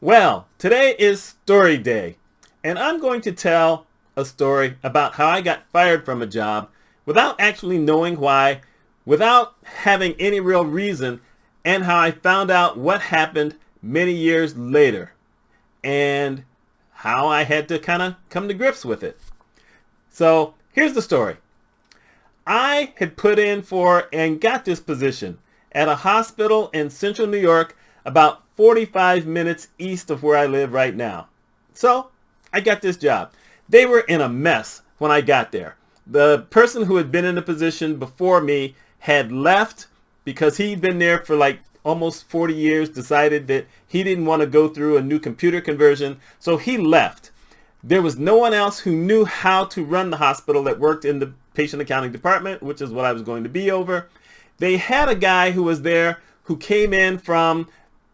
Well, today is story day, and I'm going to tell a story about how I got fired from a job without actually knowing why, without having any real reason, and how I found out what happened many years later, and how I had to kind of come to grips with it. So here's the story. I had put in for and got this position at a hospital in central New York about 45 minutes east of where I live right now. So I got this job. They were in a mess when I got there. The person who had been in the position before me had left because he'd been there for like almost 40 years, decided that he didn't want to go through a new computer conversion, so he left. There was no one else who knew how to run the hospital that worked in the patient accounting department, which is what I was going to be over. They had a guy who was there who came in from,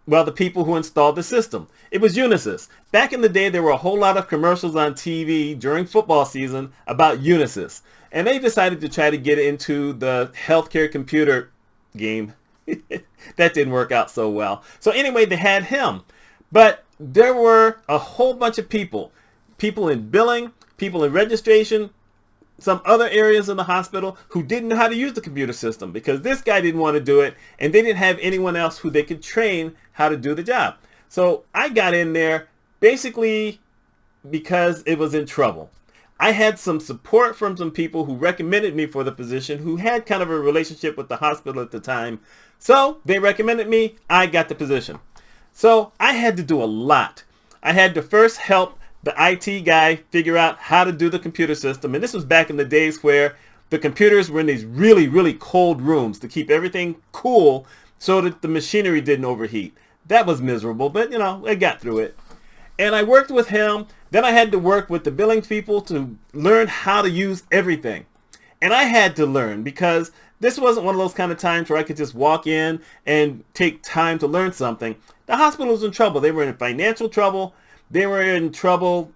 well, the people who installed the system. It was Unisys. Back in the day, there were a whole lot of commercials on TV during football season about Unisys. And they decided to try to get into the healthcare computer game. That didn't work out so well. So anyway, they had him. But there were a whole bunch of people in billing, people in registration, some other areas in the hospital who didn't know how to use the computer system because this guy didn't want to do it and they didn't have anyone else who they could train how to do the job. So I got in there basically because it was in trouble. I had some support from some people who recommended me for the position who had kind of a relationship with the hospital at the time. So they recommended me. I got the position. So I had to do a lot. I had to first help the IT guy figure out how to do the computer system. And this was back in the days where the computers were in these really, really cold rooms to keep everything cool so that the machinery didn't overheat. That was miserable, but I got through it. And I worked with him. Then I had to work with the billing people to learn how to use everything. And I had to learn because this wasn't one of those kind of times where I could just walk in and take time to learn something. The hospital was in trouble. They were in financial trouble. They were in trouble,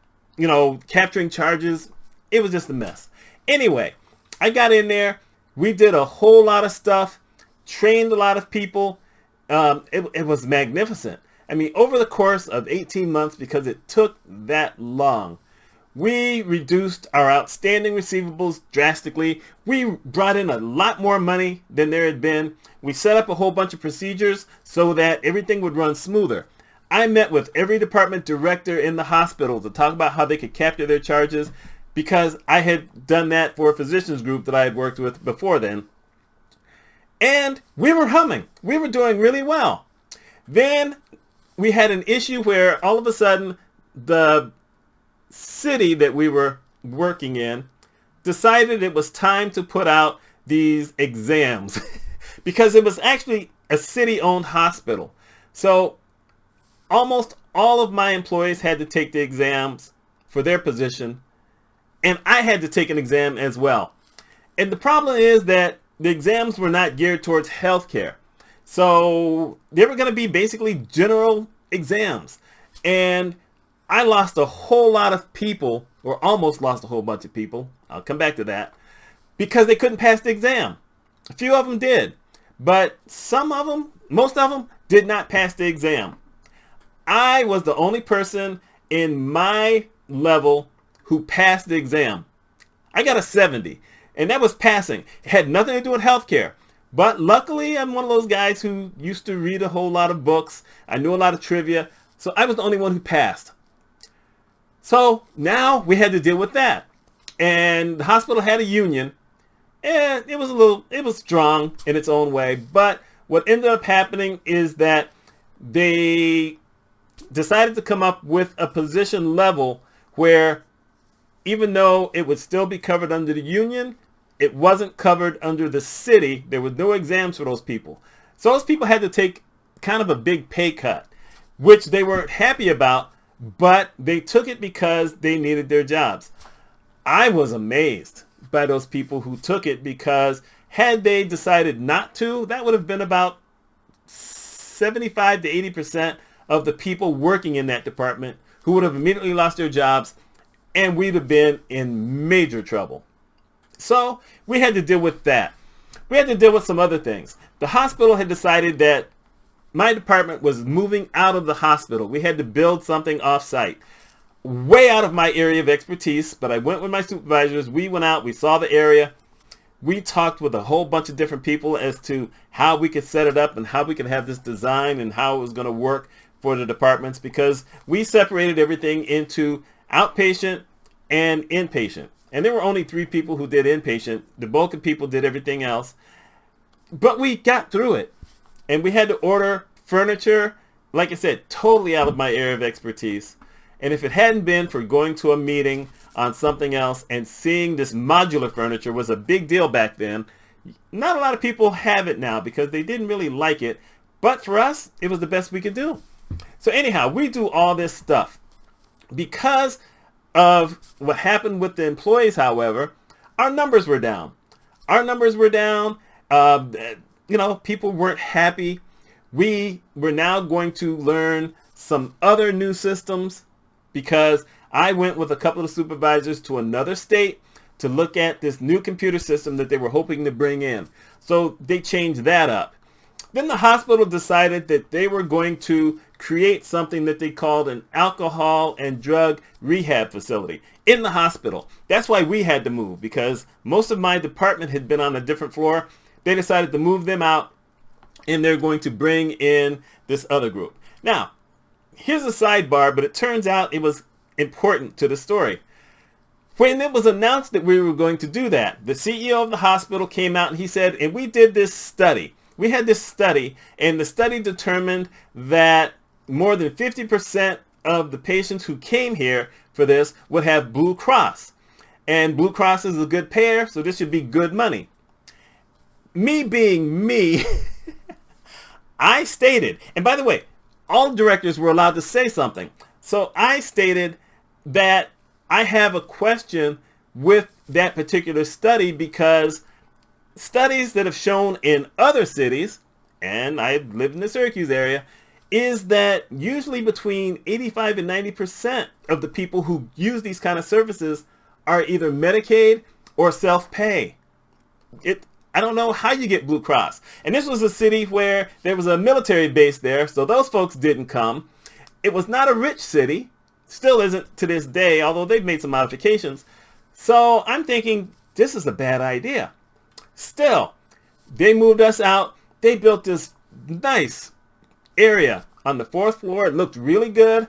capturing charges. It was just a mess. Anyway, I got in there. We did a whole lot of stuff, trained a lot of people. It was magnificent. I mean, over the course of 18 months, because it took that long, we reduced our outstanding receivables drastically. We brought in a lot more money than there had been. We set up a whole bunch of procedures so that everything would run smoother. I met with every department director in the hospital to talk about how they could capture their charges because I had done that for a physicians group that I had worked with before then. And we were humming. We were doing really well. Then we had an issue where all of a sudden the city that we were working in decided it was time to put out these exams because it was actually a city-owned hospital. So almost all of my employees had to take the exams for their position, and I had to take an exam as well. And the problem is that the exams were not geared towards healthcare. So they were going to be basically general exams. And I lost a whole lot of people, or almost lost a whole bunch of people, I'll come back to that, because they couldn't pass the exam. A few of them did, but most of them did not pass the exam. I was the only person in my level who passed the exam. I got a 70, and that was passing. It had nothing to do with healthcare. But luckily, I'm one of those guys who used to read a whole lot of books. I knew a lot of trivia, so I was the only one who passed. So now we had to deal with that. And the hospital had a union, and it was strong in its own way. But what ended up happening is that they decided to come up with a position level where even though it would still be covered under the union, it wasn't covered under the city. There was no exams for those people. So those people had to take kind of a big pay cut, which they weren't happy about, but they took it because they needed their jobs. I was amazed by those people who took it because had they decided not to, that would have been about 75 to 80% of the people working in that department who would have immediately lost their jobs, and we'd have been in major trouble. So we had to deal with that. We had to deal with some other things. The hospital had decided that my department was moving out of the hospital. We had to build something off-site, way out of my area of expertise, but I went with my supervisors. We went out, we saw the area. We talked with a whole bunch of different people as to how we could set it up and how we could have this design and how it was going to work for the departments, because we separated everything into outpatient and inpatient. And there were only 3 people who did inpatient. The bulk of people did everything else. But we got through it. And we had to order furniture, like I said, totally out of my area of expertise. And if it hadn't been for going to a meeting on something else and seeing this modular furniture was a big deal back then, not a lot of people have it now because they didn't really like it. But for us, it was the best we could do. So anyhow, we do all this stuff. Because of what happened with the employees, however, our numbers were down. Our numbers were down. People weren't happy. We were now going to learn some other new systems because I went with a couple of supervisors to another state to look at this new computer system that they were hoping to bring in. So they changed that up. Then the hospital decided that they were going to create something that they called an alcohol and drug rehab facility in the hospital. That's why we had to move, because most of my department had been on a different floor. They decided to move them out, and they're going to bring in this other group. Now, here's a sidebar, but it turns out it was important to the story. When it was announced that we were going to do that, the CEO of the hospital came out and he said, and we did this study. We had this study, and the study determined that more than 50% of the patients who came here for this would have Blue Cross. And Blue Cross is a good payer, so this should be good money. Me being me, I stated, and by the way, all directors were allowed to say something. So I stated that I have a question with that particular study, because studies that have shown in other cities, and I lived in the Syracuse area, is that usually between 85 and 90% of the people who use these kind of services are either Medicaid or self-pay. I don't know how you get Blue Cross. And this was a city where there was a military base there, so those folks didn't come. It was not a rich city, still isn't to this day, although they've made some modifications. So I'm thinking, this is a bad idea. Still, they moved us out. They built this nice area on the 4th floor. It looked really good.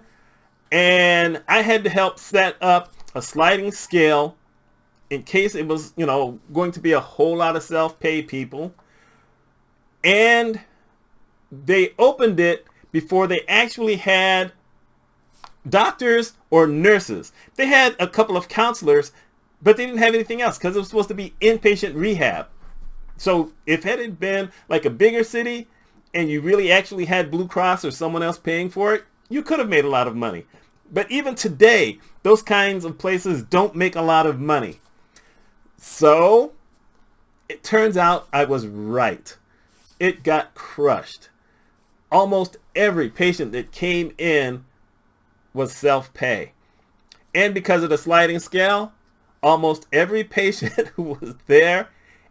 And I had to help set up a sliding scale in case it was, going to be a whole lot of self-pay people. And they opened it before they actually had doctors or nurses. They had a couple of counselors, but they didn't have anything else because it was supposed to be inpatient rehab. So if it had been like a bigger city and you really actually had Blue Cross or someone else paying for it, you could have made a lot of money. But even today, those kinds of places don't make a lot of money. So it turns out I was right. It got crushed. Almost every patient that came in was self-pay. And because of the sliding scale, almost every patient who was there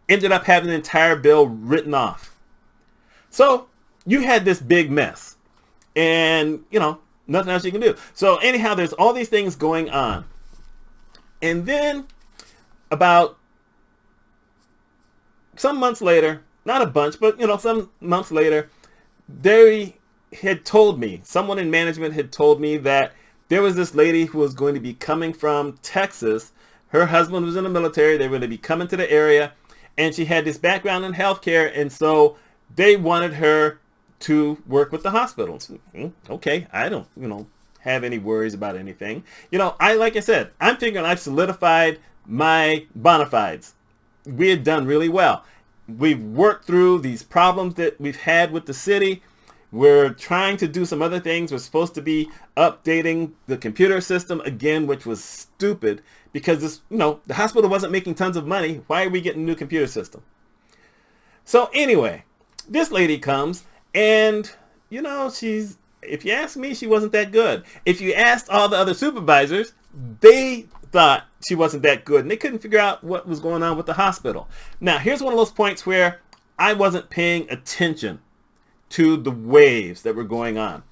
ended up having the entire bill written off. So you had this big mess. And, nothing else you can do. So anyhow, there's all these things going on. And then about some months later, not a bunch, but, some months later, they had told me, someone in management had told me that there was this lady who was going to be coming from Texas. Her husband was in the military. They were going to be coming to the area, and she had this background in healthcare, and so they wanted her to work with the hospitals. Okay, I don't, have any worries about anything. Like I said, I'm figuring I've solidified my bona fides. We had done really well. We've worked through these problems that we've had with the city. We're trying to do some other things. We're supposed to be updating the computer system again, which was stupid because this, the hospital wasn't making tons of money. Why are we getting a new computer system? So anyway, this lady comes and, if you ask me, she wasn't that good. If you asked all the other supervisors, they thought she wasn't that good and they couldn't figure out what was going on with the hospital. Now, here's one of those points where I wasn't paying attention to the waves that were going on.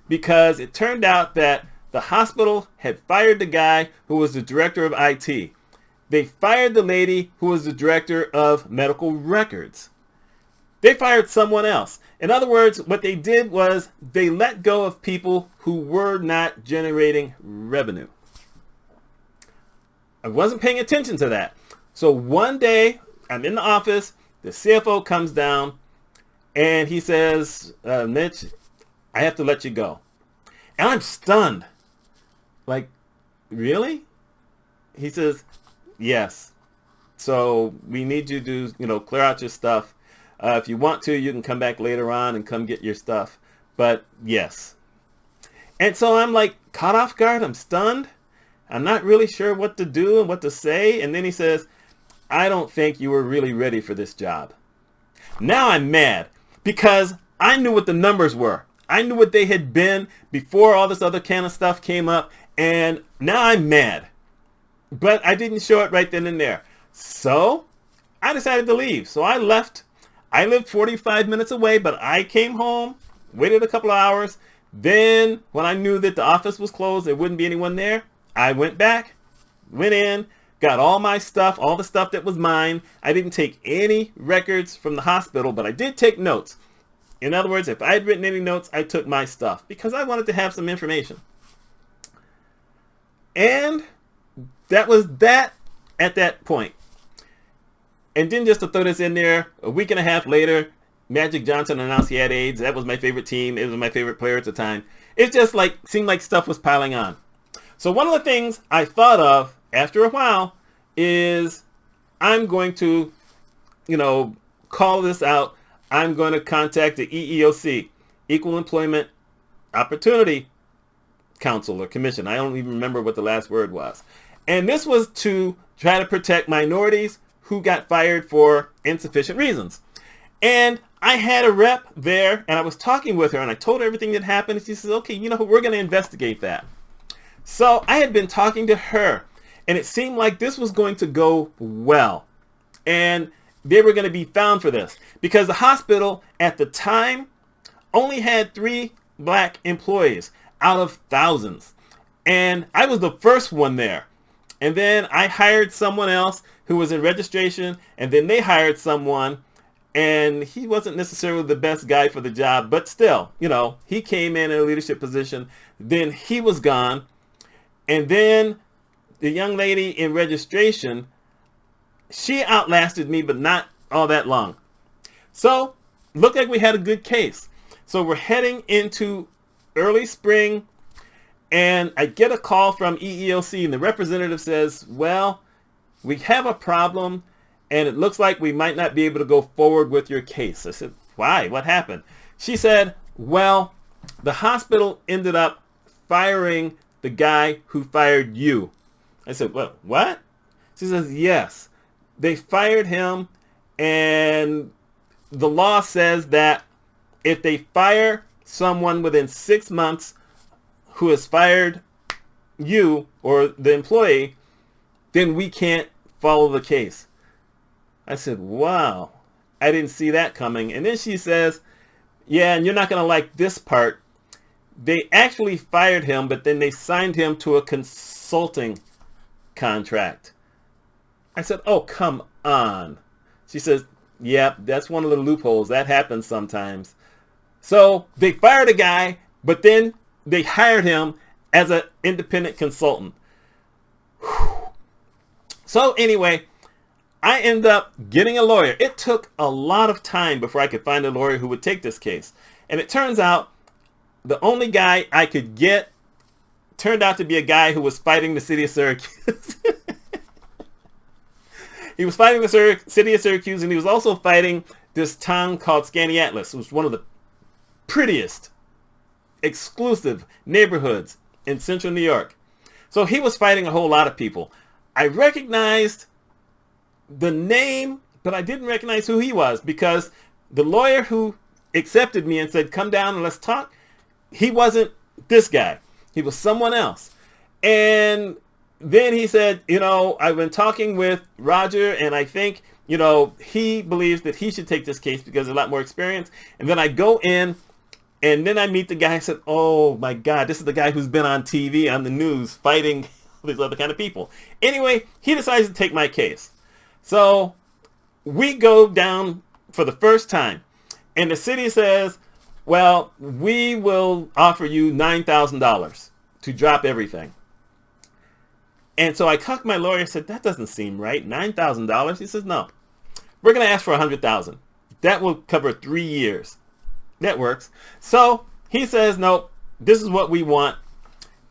Because it turned out that the hospital had fired the guy who was the director of IT. They fired the lady who was the director of medical records. They fired someone else. In other words, what they did was they let go of people who were not generating revenue. I wasn't paying attention to that. So one day, I'm in the office, the CFO comes down, and he says, Mitch, I have to let you go. And I'm stunned. Like, really? He says, yes. So we need you to, clear out your stuff. If you want to, you can come back later on and come get your stuff. But yes. And so I'm like caught off guard. I'm stunned. I'm not really sure what to do and what to say. And then he says, I don't think you were really ready for this job. Now I'm mad because I knew what the numbers were. I knew what they had been before all this other kind of stuff came up. And now I'm mad. But I didn't show it right then and there. So I decided to leave. So I left. I lived 45 minutes away, but I came home, waited a couple of hours. Then when I knew that the office was closed, there wouldn't be anyone there, I went back, went in, got all my stuff, all the stuff that was mine. I didn't take any records from the hospital, but I did take notes. In other words, if I had written any notes, I took my stuff because I wanted to have some information. And that was that at that point. And then just to throw this in there, a week and a half later, Magic Johnson announced he had AIDS. That was my favorite team. It was my favorite player at the time. It just seemed like stuff was piling on. So one of the things I thought of after a while is I'm going to, call this out. I'm going to contact the EEOC, Equal Employment Opportunity Council or Commission. I don't even remember what the last word was. And this was to try to protect minorities who got fired for insufficient reasons. And I had a rep there, and I was talking with her, and I told her everything that happened. And she says, okay, we're going to investigate that. So I had been talking to her, and it seemed like this was going to go well. And they were going to be found for this. Because the hospital at the time only had 3 black employees out of thousands. And I was the first one there. And then I hired someone else who was in registration, and then they hired someone, and he wasn't necessarily the best guy for the job, but still, he came in a leadership position. Then he was gone, and then the young lady in registration, she outlasted me, but not all that long. So, looked like we had a good case. So we're heading into early spring, and I get a call from EEOC, and the representative says, well, we have a problem, and it looks like we might not be able to go forward with your case. I said, why? What happened? She said, well, the hospital ended up firing the guy who fired you. I said, well, what? She says, yes. They fired him, and the law says that if they fire someone within 6 months who has fired you or the employee, then we can't follow the case. I said, wow, I didn't see that coming. And then she says, yeah, and you're not going to like this part. They actually fired him, but then they signed him to a consulting contract. I said, oh, come on. She says, yeah, that's one of the loopholes. That happens sometimes. So they fired a guy, but then they hired him as an independent consultant. So anyway, I end up getting a lawyer. It took a lot of time before I could find a lawyer who would take this case. And it turns out the only guy I could get turned out to be a guy who was fighting the city of Syracuse. He was fighting the city of Syracuse, and he was also fighting this town called Skaneateles. It was one of the prettiest, exclusive neighborhoods in central New York. So he was fighting a whole lot of people. I recognized the name, but I didn't recognize who he was, because the lawyer who accepted me and said, come down and let's talk, he wasn't this guy. He was someone else. And then he said, I've been talking with Roger, and I think you know, he believes that he should take this case because there's a lot more experience. And then I go in, and then I meet the guy. I said, oh my God, this is the guy who's been on TV, on the news, fighting these other kind of people. Anyway, he decides to take my case. So we go down for the first time, and the city says, well, we will offer you $9,000 to drop everything. And so I talked to my lawyer and said, that doesn't seem right. $9,000? He says, no, we're going to ask for $100,000. That will cover 3 years. That works. So he says, no, this is what we want.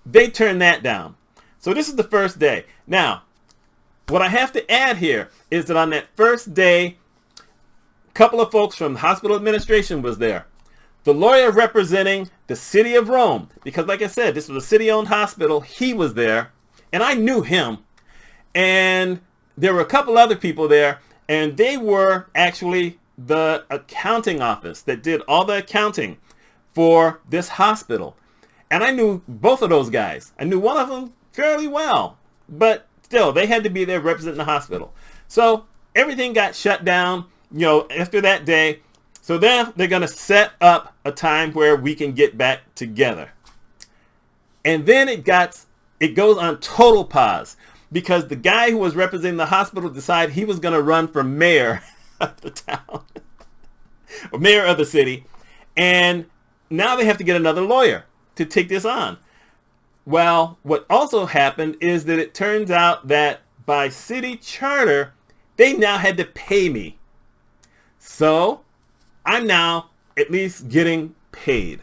They turn that down. So this is the first day. Now, what I have to add here is that on that first day, a couple of folks from the hospital administration was there. The lawyer representing the city of Rome, because like I said, this was a city-owned hospital, he was there, and I knew him. And there were a couple other people there, and they were actually the accounting office that did all the accounting for this hospital. And I knew both of those guys. I knew one of them fairly well, but still, they had to be there representing the hospital. So everything got shut down, you know, after that day. So then they're going to set up a time where we can get back together. And then it goes on total pause because the guy who was representing the hospital decided he was going to run for mayor of the town, or mayor of the city. And now they have to get another lawyer to take this on. Well, what also happened is that it turns out that by city charter, they now had to pay me. So I'm now at least getting paid.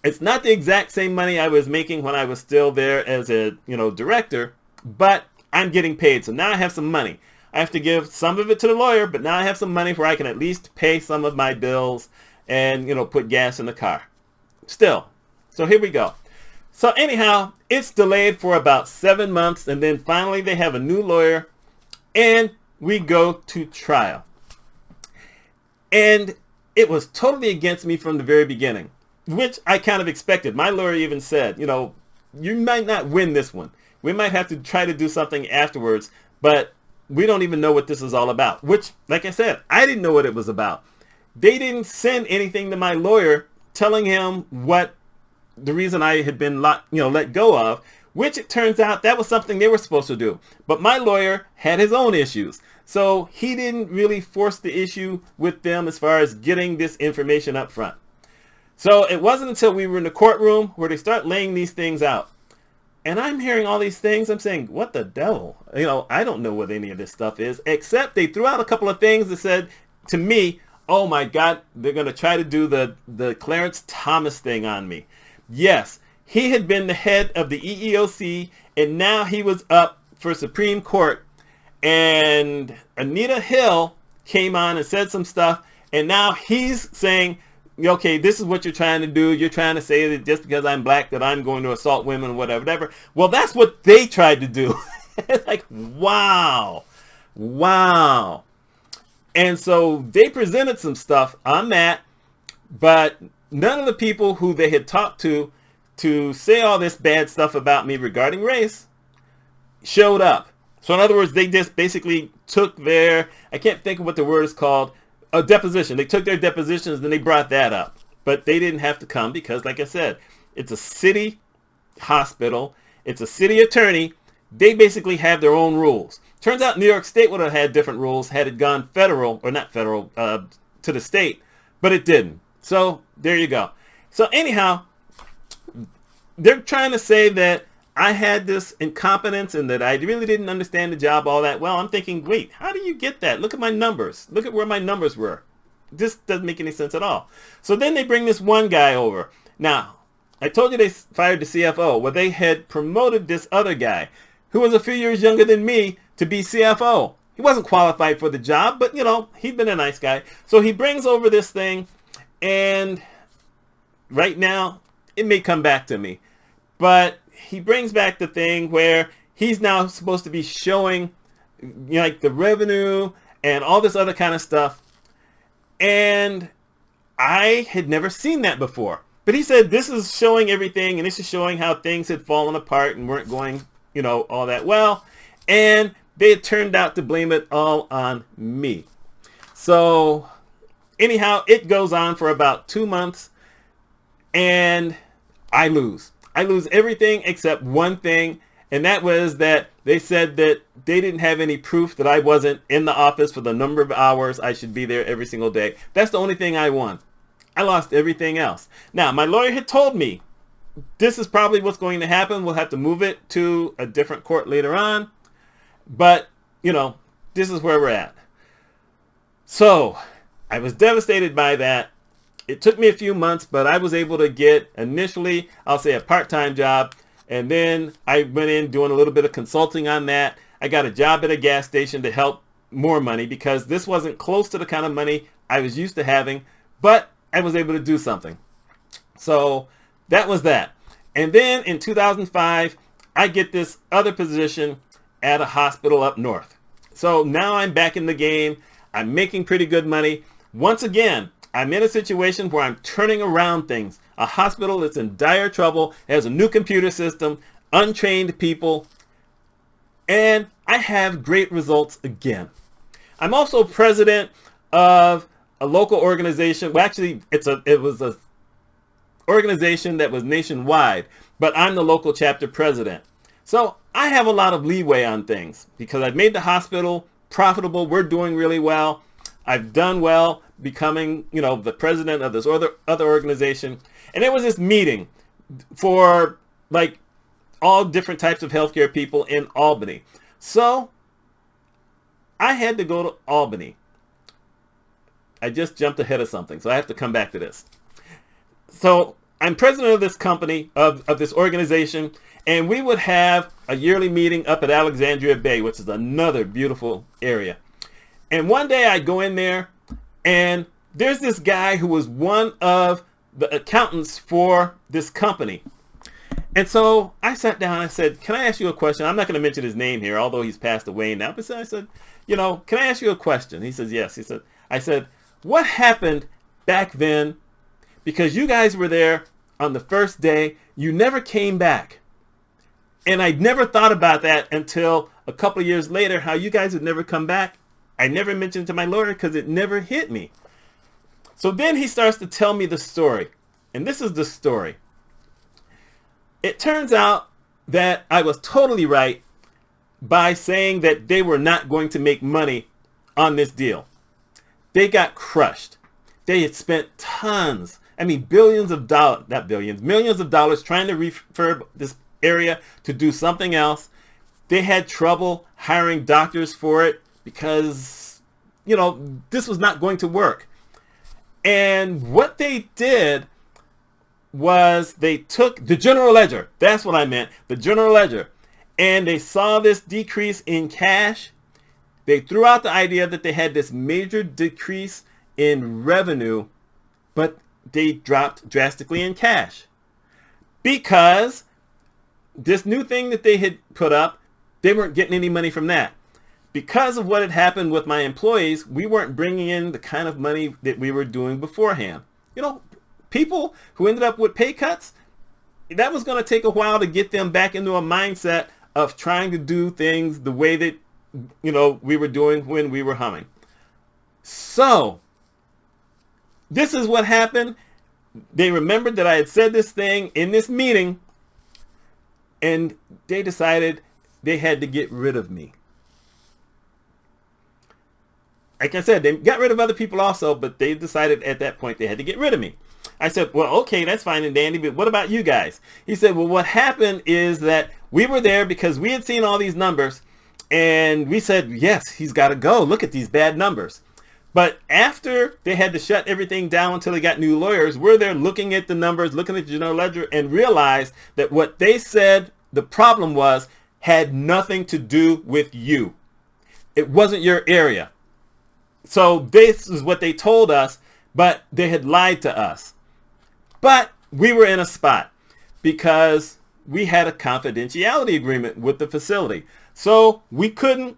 It's not the exact same money I was making when I was still there as a, you know, director, but I'm getting paid. So now I have some money. I have to give some of it to the lawyer, but now I have some money where I can at least pay some of my bills and, you know, put gas in the car. Still. So here we go. So anyhow, it's delayed for about 7 months, and then finally they have a new lawyer, and we go to trial. And it was totally against me from the very beginning, which I kind of expected. My lawyer even said, you know, you might not win this one. We might have to try to do something afterwards, but we don't even know what this is all about, which, like I said, I didn't know what it was about. They didn't send anything to my lawyer telling him what the reason I had been let go of, which it turns out that was something they were supposed to do. But my lawyer had his own issues. So he didn't really force the issue with them as far as getting this information up front. So it wasn't until we were in the courtroom where they start laying these things out. And I'm hearing all these things. I'm saying, what the devil? You know, I don't know what any of this stuff is, except they threw out a couple of things that said to me, oh my God, they're going to try to do the Clarence Thomas thing on me. Yes, he had been the head of the EEOC, and now he was up for Supreme Court. And Anita Hill came on and said some stuff, and now he's saying, okay, this is what you're trying to do. You're trying to say that just because I'm black that I'm going to assault women or whatever. Well, that's what they tried to do. It's like, wow. Wow. And so they presented some stuff on that, but none of the people who they had talked to say all this bad stuff about me regarding race showed up. So in other words, they just basically took their, I can't think of what the word is called, a deposition. They took their depositions and they brought that up. But they didn't have to come because, like I said, it's a city hospital. It's a city attorney. They basically have their own rules. Turns out New York State would have had different rules had it gone federal, or not federal, to the state, but it didn't. So there you go. So anyhow, they're trying to say that I had this incompetence and that I really didn't understand the job all that well. I'm thinking, wait, how do you get that? Look at my numbers. Look at where my numbers were. This doesn't make any sense at all. So then they bring this one guy over. Now, I told you they fired the CFO. Well, they had promoted this other guy who was a few years younger than me to be CFO. He wasn't qualified for the job, but, you know, he'd been a nice guy. So he brings over this thing, and right now, it may come back to me. But he brings back the thing where he's now supposed to be showing, you know, like the revenue and all this other kind of stuff. And I had never seen that before. But he said this is showing everything, and this is showing how things had fallen apart and weren't going, you know, all that well. And they had turned out to blame it all on me. So anyhow, it goes on for about 2 months, and I lose. I lose everything except one thing, and that was that they said that they didn't have any proof that I wasn't in the office for the number of hours I should be there every single day. That's the only thing I won. I lost everything else. Now, my lawyer had told me this is probably what's going to happen. We'll have to move it to a different court later on. But, this is where we're at. So I was devastated by that. It took me a few months, but I was able to get initially, I'll say, a part-time job. And then I went in doing a little bit of consulting on that. I got a job at a gas station to help more money because this wasn't close to the kind of money I was used to having, but I was able to do something. So that was that. And then in 2005, I get this other position at a hospital up north. So now I'm back in the game. I'm making pretty good money. Once again, I'm in a situation where I'm turning around things. A hospital that's in dire trouble, has a new computer system, untrained people, and I have great results again. I'm also president of a local organization. Well, actually, it was a organization that was nationwide, but I'm the local chapter president. So I have a lot of leeway on things because I've made the hospital profitable. We're doing really well. I've done well becoming, the president of this other organization. And there was this meeting for like all different types of healthcare people in Albany. So I had to go to Albany. I just jumped ahead of something, so I have to come back to this. So I'm president of this company, of this organization, and we would have a yearly meeting up at Alexandria Bay, which is another beautiful area. And one day I go in there, and there's this guy who was one of the accountants for this company. And so I sat down and I said, can I ask you a question? I'm not going to mention his name here, although he's passed away now. But I said, can I ask you a question? He says, yes. I said, what happened back then? Because you guys were there on the first day. You never came back. And I never thought about that until a couple of years later, how you guys had never come back. I never mentioned it to my lawyer because it never hit me. So then he starts to tell me the story. And this is the story. It turns out that I was totally right by saying that they were not going to make money on this deal. They got crushed. They had spent tons, billions of dollars, not billions, millions of dollars trying to refurb this area to do something else. They had trouble hiring doctors for it because, this was not going to work. And what they did was they took the general ledger. That's what I meant. The general ledger. And they saw this decrease in cash. They threw out the idea that they had this major decrease in revenue, but they dropped drastically in cash. Because this new thing that they had put up, they weren't getting any money from that. Because of what had happened with my employees, we weren't bringing in the kind of money that we were doing beforehand. People who ended up with pay cuts, that was going to take a while to get them back into a mindset of trying to do things the way that, we were doing when we were humming. So this is what happened. They remembered that I had said this thing in this meeting, and they decided they had to get rid of me. Like I said, they got rid of other people also, but they decided at that point they had to get rid of me. I said, well, okay, that's fine and dandy, but what about you guys? He said, well, what happened is that we were there because we had seen all these numbers, and we said, yes, he's got to go. Look at these bad numbers. But after they had to shut everything down until they got new lawyers, we're there looking at the numbers, looking at the general ledger, and realized that what they said the problem was had nothing to do with you. It wasn't your area. So this is what they told us, but they had lied to us. But we were in a spot because we had a confidentiality agreement with the facility. So we couldn't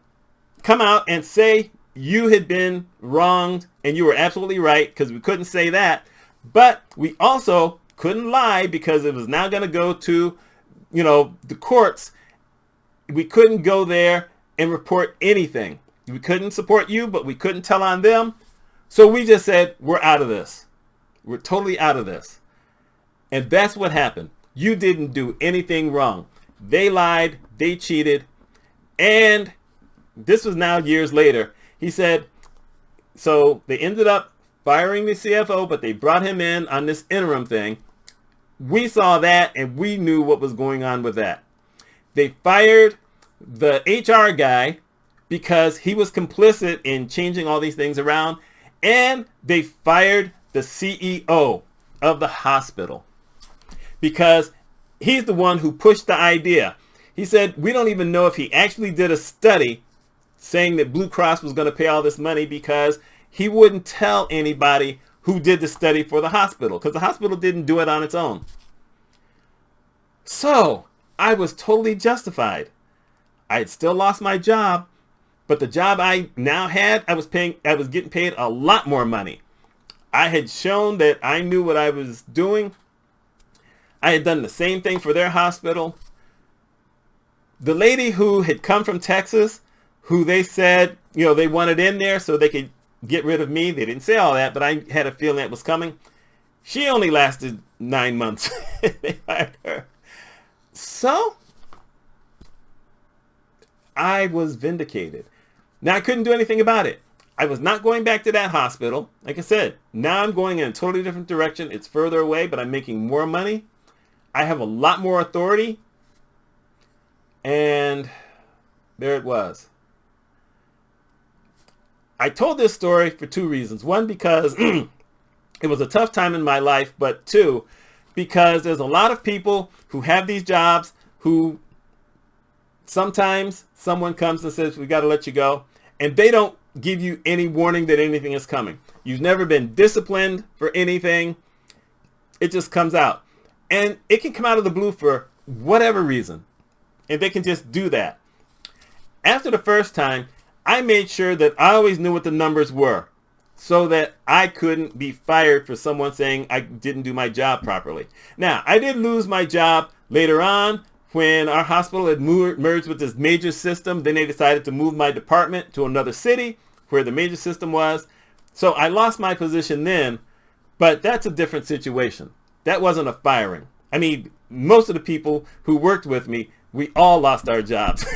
come out and say you had been wronged and you were absolutely right, because we couldn't say that. But we also couldn't lie because it was now going to go to, the courts. We couldn't go there and report anything. We couldn't support you, but we couldn't tell on them. So we just said, we're out of this. We're totally out of this. And that's what happened. You didn't do anything wrong. They lied. They cheated. And this was now years later. He said, so they ended up firing the CFO, but they brought him in on this interim thing. We saw that and we knew what was going on with that. They fired the HR guy because he was complicit in changing all these things around. And they fired the CEO of the hospital because he's the one who pushed the idea. He said, we don't even know if he actually did a study saying that Blue Cross was going to pay all this money, because he wouldn't tell anybody who did the study for the hospital, because the hospital didn't do it on its own. So I was totally justified. I had still lost my job, but the job I now had, I was getting paid a lot more money. I had shown that I knew what I was doing. I had done the same thing for their hospital. The lady who had come from Texas, who they said, they wanted in there so they could get rid of me. They didn't say all that, but I had a feeling that was coming. She only lasted 9 months. They fired her. So I was vindicated. Now I couldn't do anything about it. I was not going back to that hospital. Like I said, now I'm going in a totally different direction. It's further away, but I'm making more money. I have a lot more authority. And there it was. I told this story for 2 reasons. One, because it was a tough time in my life, but 2, because there's a lot of people who have these jobs who sometimes someone comes and says, we got to let you go. And they don't give you any warning that anything is coming. You've never been disciplined for anything. It just comes out. And it can come out of the blue for whatever reason. And they can just do that. After the first time, I made sure that I always knew what the numbers were, so that I couldn't be fired for someone saying I didn't do my job properly. Now, I did lose my job later on when our hospital had merged with this major system. Then they decided to move my department to another city where the major system was. So I lost my position then, but that's a different situation. That wasn't a firing. I mean, most of the people who worked with me, we all lost our jobs.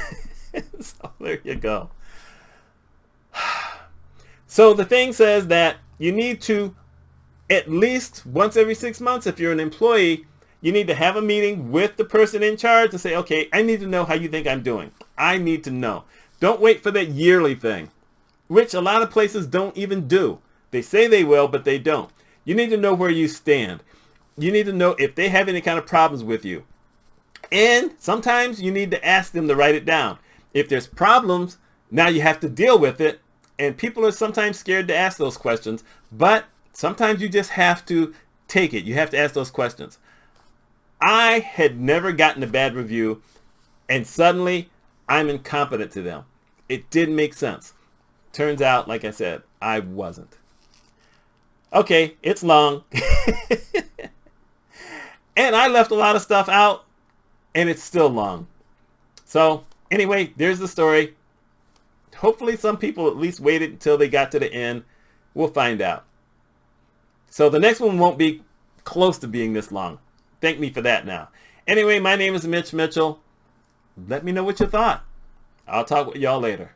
So there you go. So the thing says that you need to, at least once every 6 months, if you're an employee, you need to have a meeting with the person in charge and say, okay, I need to know how you think I'm doing. I need to know. Don't wait for that yearly thing, which a lot of places don't even do. They say they will, but they don't. You need to know where you stand. You need to know if they have any kind of problems with you. And sometimes you need to ask them to write it down. If there's problems, now you have to deal with it. And people are sometimes scared to ask those questions, but sometimes you just have to take it. You have to ask those questions. I had never gotten a bad review, and suddenly I'm incompetent to them. It didn't make sense. Turns out, like I said, I wasn't. Okay, it's long. And I left a lot of stuff out, and it's still long. So anyway, there's the story. Hopefully some people at least waited until they got to the end. We'll find out. So the next one won't be close to being this long. Thank me for that now. Anyway, my name is Mitch Mitchell. Let me know what you thought. I'll talk with y'all later.